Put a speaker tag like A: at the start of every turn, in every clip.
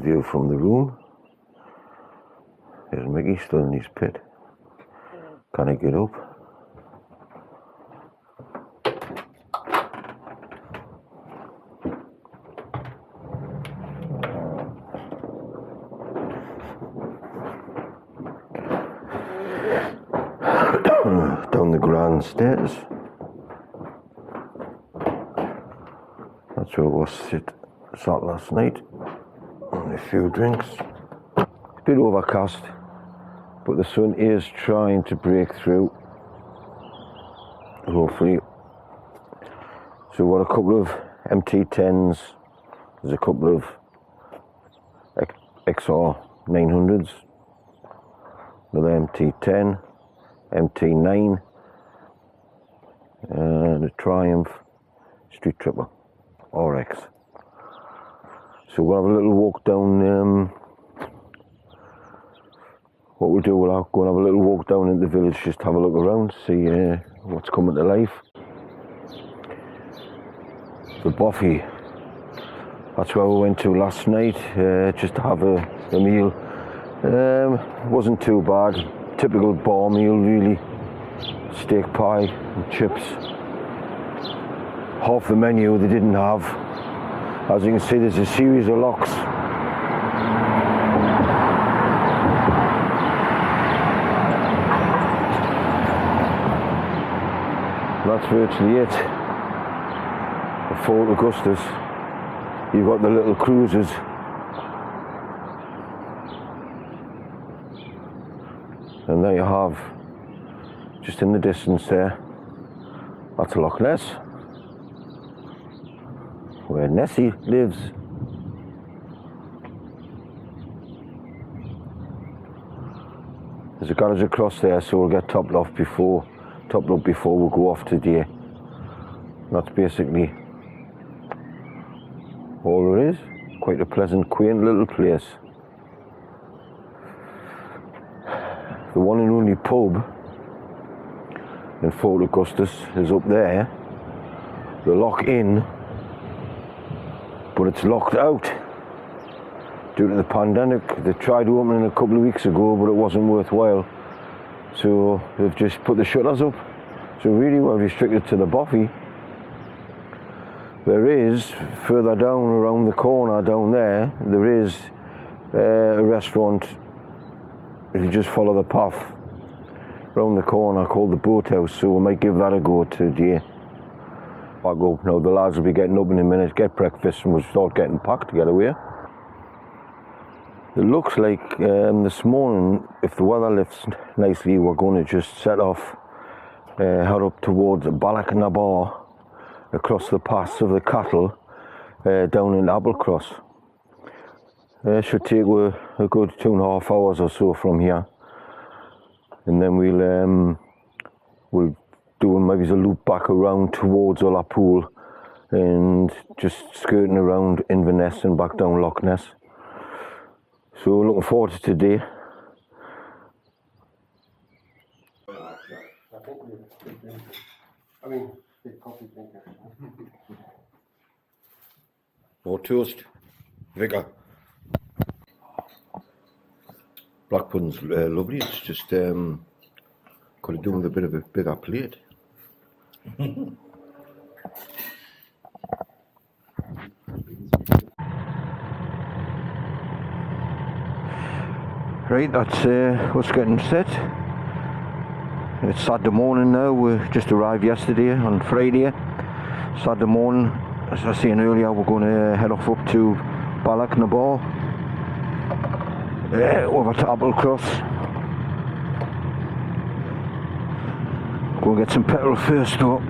A: view from the room. There's Mickey still in his pit. Can I get up? Down the grand stairs. That's where I was sat last night. And a few drinks. It's a bit overcast, but the sun is trying to break through. Hopefully. So we've got a couple of MT10s. There's a couple of XR 900s. Another MT10. MT9 and a Triumph Street Triple RX. So we'll have a little walk down. What we'll do, we'll go and have a little walk down into the village, just have a look around, see what's coming to life. The Boffy, that's where we went to last night, just to have a meal. Wasn't too bad. Typical bar meal really. Steak pie and chips. Half the menu they didn't have. As you can see, there's a series of locks. That's virtually it. At Fort Augustus, you've got the little cruisers. And there you have, just in the distance there, that's Loch Ness, where Nessie lives. There's a garage across there, so we'll get topped up before we go off today. That's basically all there is. Quite a pleasant, quaint little place. The one and only pub in Fort Augustus is up there, the Loch Inn, but it's locked out due to the pandemic. They tried opening a couple of weeks ago, but it wasn't worthwhile, so they've just put the shutters up. So really we're restricted to the Boffy. There is, further down around the corner down there, there is a restaurant. If you just follow the path round the corner, called the Boathouse, so we might give that a go today. I'll go now. The lads will be getting up in a minute, get breakfast, and we'll start getting packed to get away. It looks like this morning, if the weather lifts nicely, we're going to just set off, head up towards Bealach across the pass of the cattle, down in Applecross. It should take a good 2.5 hours or so from here, and then we'll do maybe a loop back around towards Ullapool and just skirting around Inverness and back down Loch Ness. So looking forward to today.
B: Big coffee drinker.
A: More toast, Vicar. Black pudding's lovely. It's just could have done with a bit of a bigger plate. Right, that's what's getting set. It's Saturday morning now. We just arrived yesterday on Friday. Saturday morning, as I was saying earlier, we're going to head off up to Bealach over to Applecross. Go and get some petrol first though.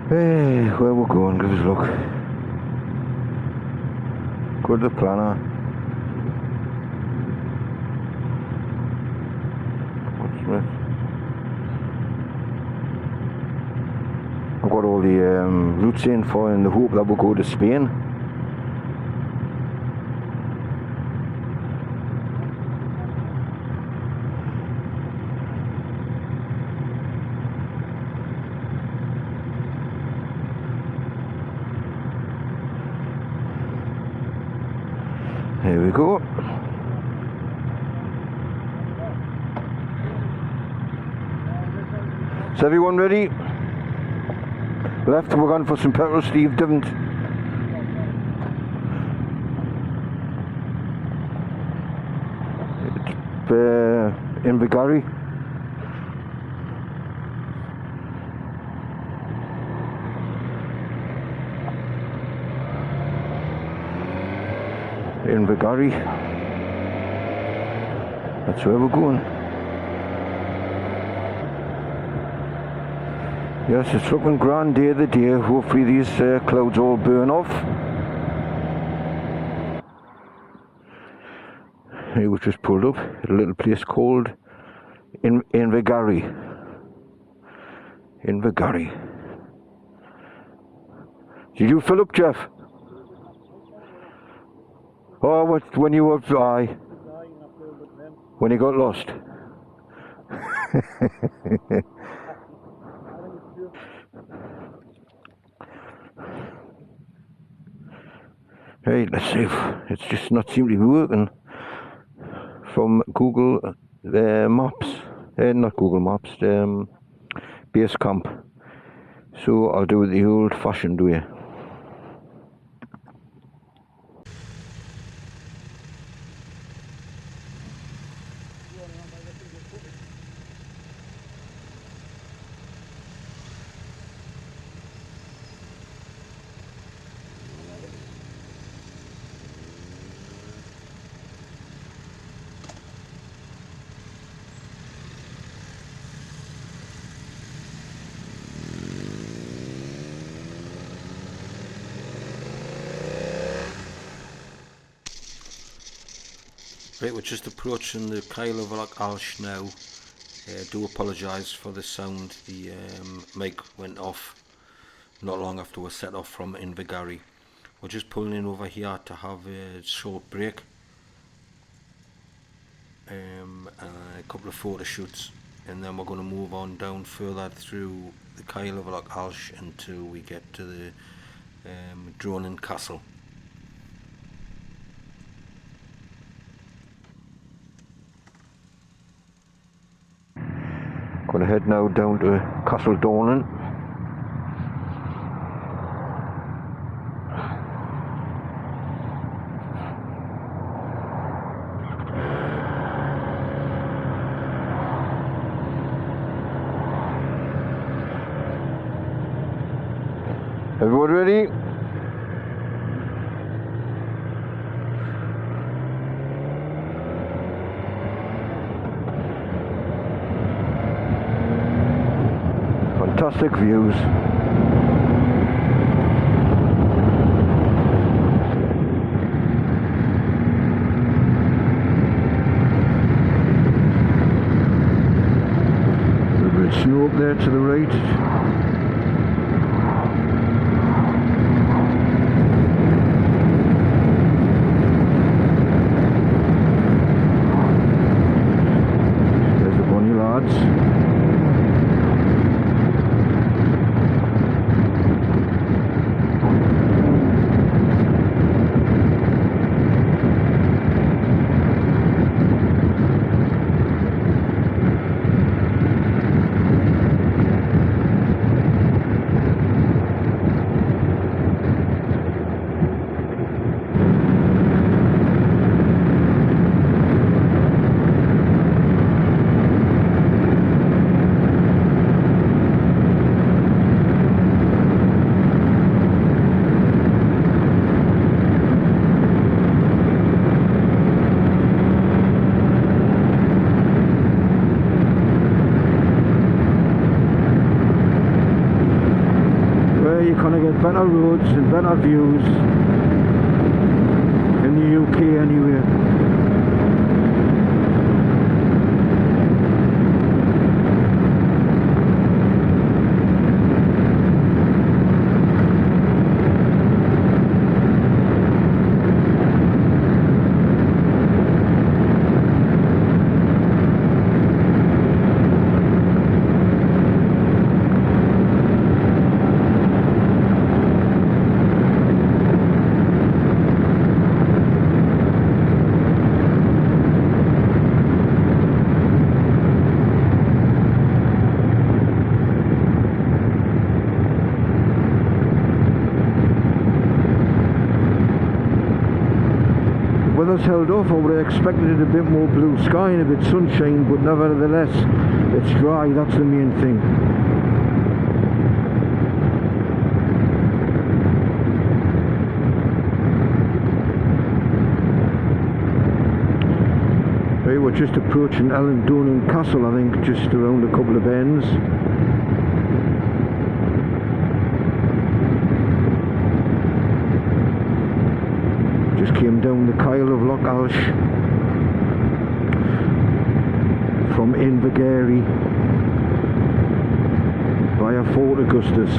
A: Hey, where we're going, give us a look. Go to the planner. I've got all the routes in for in the hope that we'll go to Spain. we go. Is everyone ready? Left, we're going for some petrol. Steve didn't. It's Invergarry. Invergarry. That's where we're going. Yes, it's looking grand day of the day. Hopefully these clouds all burn off. Here we just pulled up at a little place called Invergarry. Invergarry. Did you fill up, Jeff? Oh, what, when you were when you got lost. Right, let's see if it's just not seem to be working from Google Maps, not Google Maps, Base Camp. So I'll do it the old-fashioned way. Right, we're just approaching the Bealach now. Do apologise for the sound. The mic went off not long after we set off from Invergarry. We're just pulling in over here to have a short break. And a couple of photo shoots, and then we're going to move on down further through the Bealach until we get to the Donan Castle. Going to head now down to Castle Donan. Everyone ready? Fantastic views. A little bit of snow up there to the right. Better roads and better views in the UK anyway. has held off. I would have expected it a bit more blue sky and a bit sunshine, but nevertheless it's dry. That's the main thing. Right, we're just approaching Donan Castle, I think, just around a couple of bends. Just came down the Kyle of Loch from Invergarry via Fort Augustus.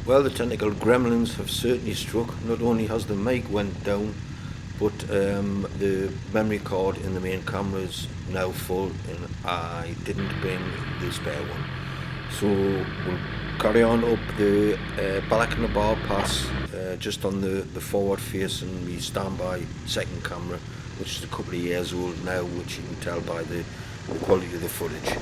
A: Well, the technical gremlins have certainly struck. Not only has the mic went down, but the memory card in the main camera is now full, and I didn't bring the spare one. So we'll carry on up the Bealach and the Bar Pass, just on the forward face, and we standby second camera, which is a couple of years old now, which you can tell by the quality of the footage.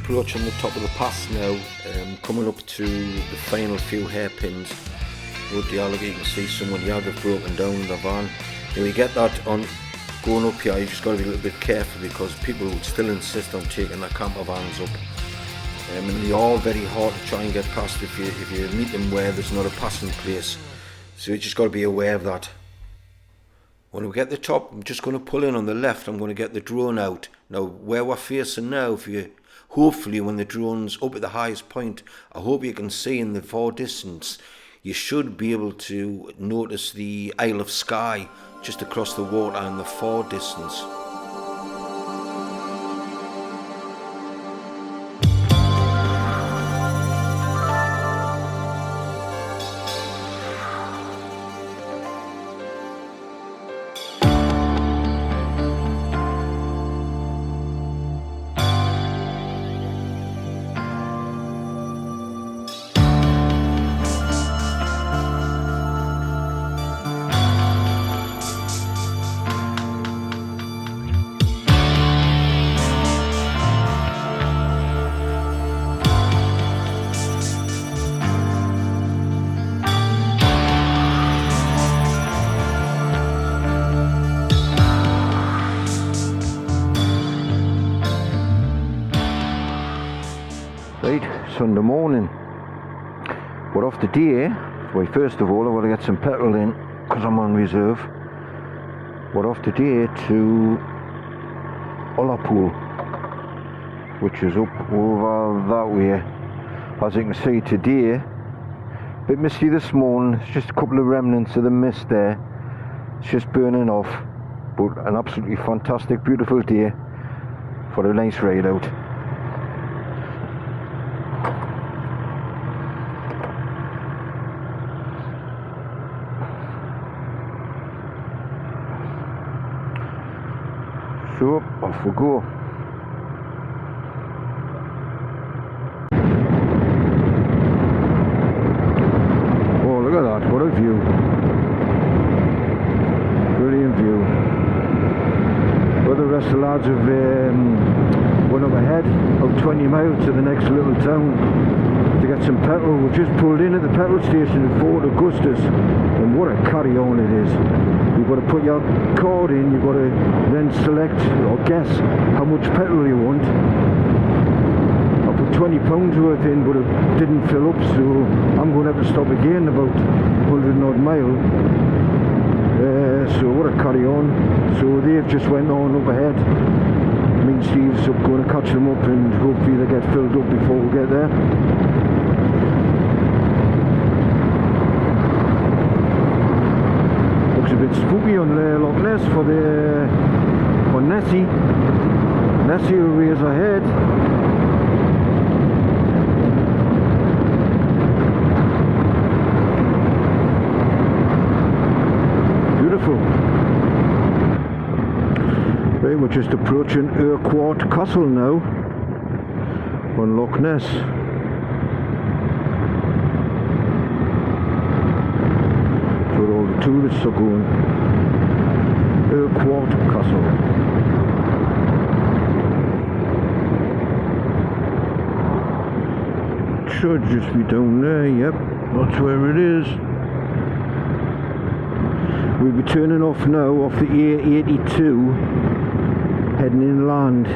A: approaching the top of the pass now, coming up to the final few hairpins. Road Bealach, you can see someone here, they've broken down the van. Now you get that on going up here, you just got to be a little bit careful because people will still insist on taking their camper vans up. And they're all very hard to try and get past if you meet them where there's not a passing place. So you just got to be aware of that. When we get the top, I'm just going to pull in on the left. I'm going to get the drone out. Now, where we're facing now, hopefully when the drone's up at the highest point, I hope you can see in the far distance, you should be able to notice the Isle of Skye just across the water in the far distance. Right, Sunday morning. We're off today. Well, first of all, I want to get some petrol in because I'm on reserve. We're off today to Ullapool, which is up over that way. As you can see today, a bit misty this morning. It's just a couple of remnants of the mist there. It's just burning off, but an absolutely fantastic, beautiful day for a nice ride out. So, off we go. Oh, look at that, what a view. Brilliant view. Well, the rest of the lads have went up ahead, about 20 miles to the next little town to get some petrol. We've just pulled in at the petrol station at Fort Augustus, and what a carry-on it is. You've got to put your card in, you've got to then select or guess how much petrol you want. I put £20 worth in, but it didn't fill up, so I'm going to have to stop again about 100 and odd mile. So what a carry on. So they've just went on up ahead. Me and Steve's up going to catch them up and hopefully they get filled up before we get there. Looks a bit spooky on Loch Ness for Nessie. Nessie will raise her head. Beautiful. Right, we're just approaching Urquhart Castle now on Loch Ness. That's where all the tourists are going. Urquhart Castle. Should just be down there, yep, that's where it is. We'll be turning off now off the A82, heading inland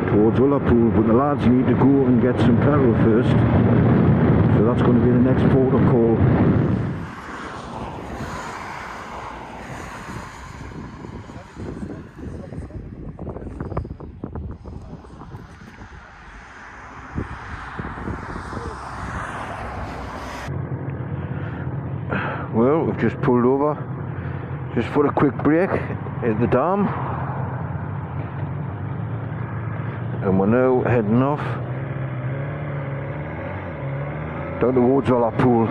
A: towards Ullapool, but the lads need to go and get some petrol first, so that's going to be the next port of call. Well, we've just pulled over just for a quick break at the dam, and we're now heading off down towards Ullapool.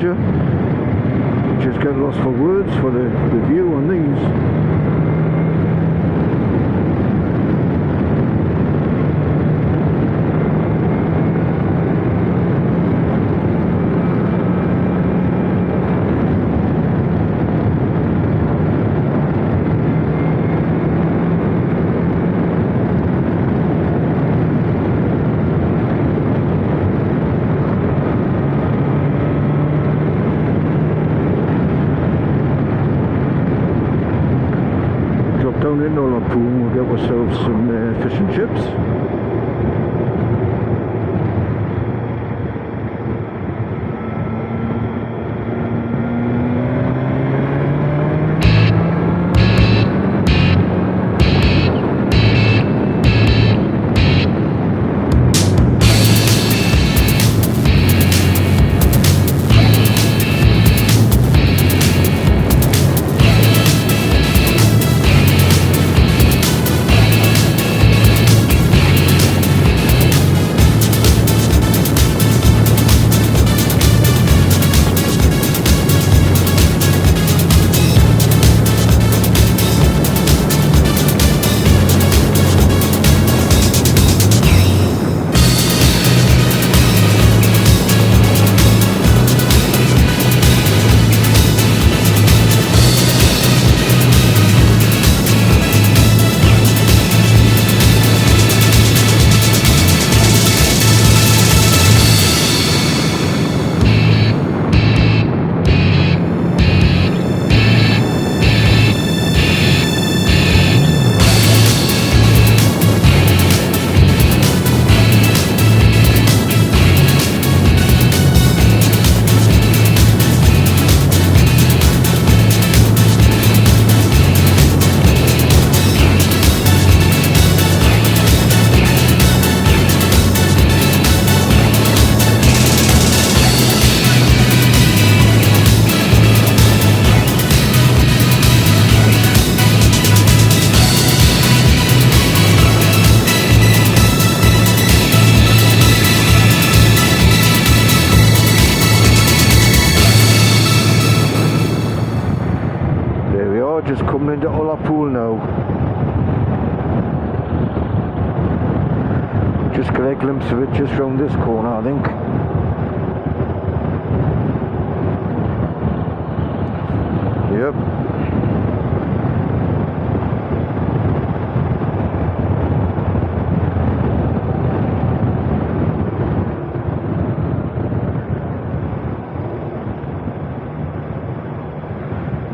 A: picture. Just get lost for words for the view on these. Down in Ullapool, we'll get ourselves some fish and chips. Just coming into Ullapool now. Just get a glimpse of it just round this corner, I think. Yep.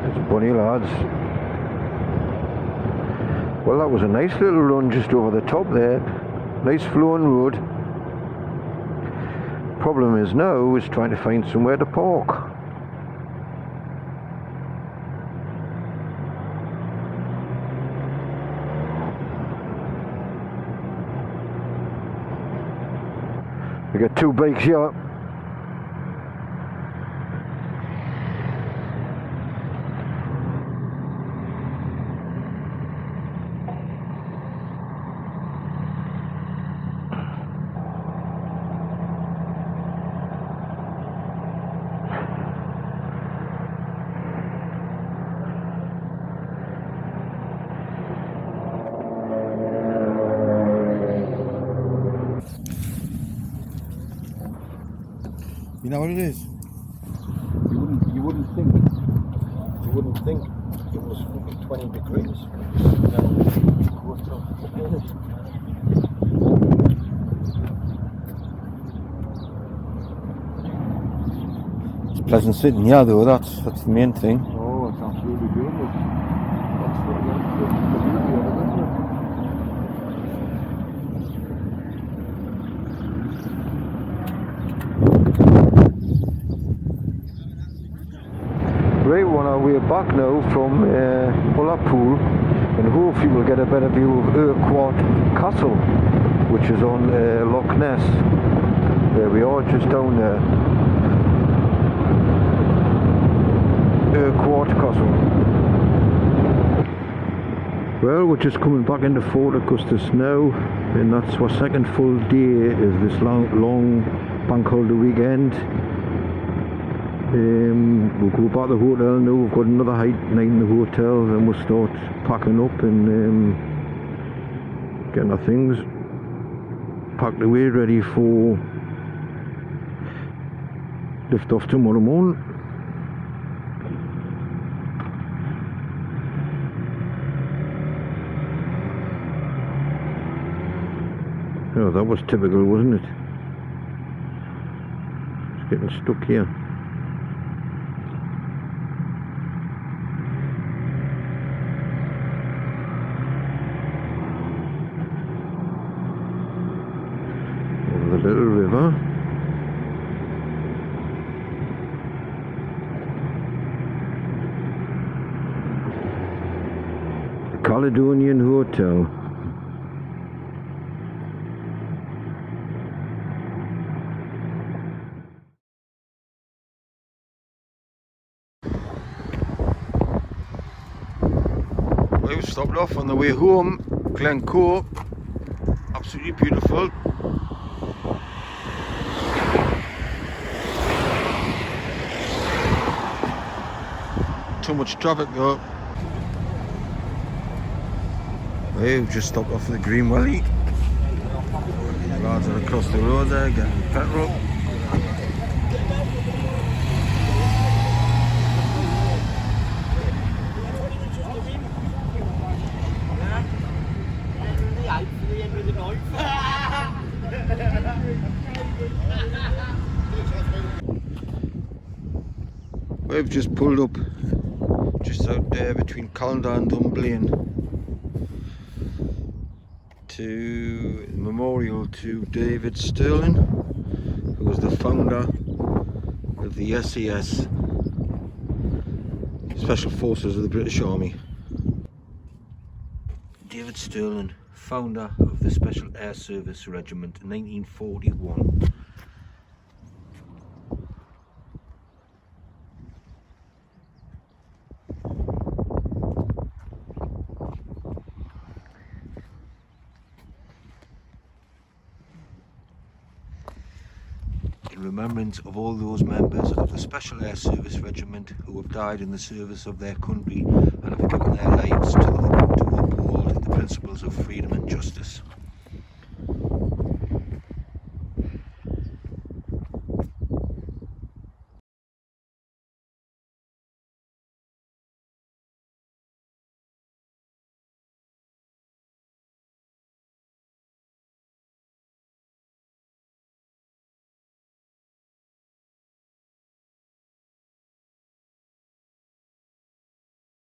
A: It's bunny lads. Well, that was a nice little run just over the top there. Nice flowing road. Problem is now is trying to find somewhere to park. We got two bikes here. You know what it is?
B: You wouldn't think it was fucking 20 degrees.
A: It's pleasant sitting here though, that's the main thing.
B: Oh, it's absolutely beautiful. That's the beauty of it, isn't it?
A: Right, we're on our way back now from Ullapool, and hopefully we'll get a better view of Urquhart Castle, which is on Loch Ness. There we are, just down there. Urquhart Castle. Well, we're just coming back into Fort Augustus now, and that's our second full day of this long bank holiday weekend. We'll go back to the hotel now. We've got another night in the hotel, then we'll start packing up and getting our things packed away, ready for lift off tomorrow morning. Oh, that was typical, wasn't it? It's getting stuck here. Over the little river. The Caledonian Hotel. We've stopped off on the way home. Glencoe, absolutely beautiful. Too much traffic though. We've just stopped off at the Green Valley. Lads are across the road there getting petrol. We've just pulled up just out there between Calendar and Dunblane to a memorial to David Stirling, who was the founder of the SAS, Special Forces of the British Army. David Stirling, founder of the Special Air Service Regiment in 1941. In remembrance of all those members of the Special Air Service Regiment who have died in the service of their country and have